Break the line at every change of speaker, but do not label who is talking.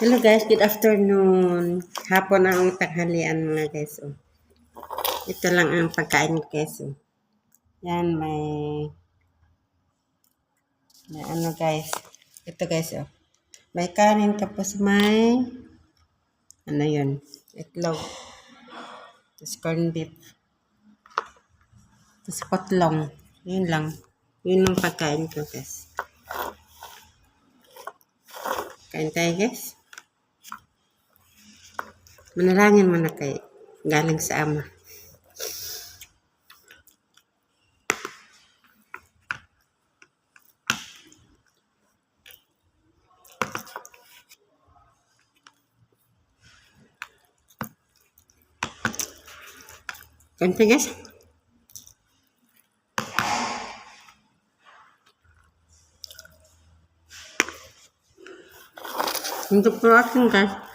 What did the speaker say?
Hello guys, good afternoon. Hapon ang tanghalian mga guys. Oh. Ito lang ang pagkain ko guys. Oh. Yan, may ano guys. Ito guys. Oh. May kanin tapos may ano yun, itlog. Tapos corned beef. Tapos potlong. Yun lang. Yun ang pagkain ko guys. Kain tayo guys. Manalangin mo na kay galing sa Ama. Kain tayo guys. Untuk pro action guys.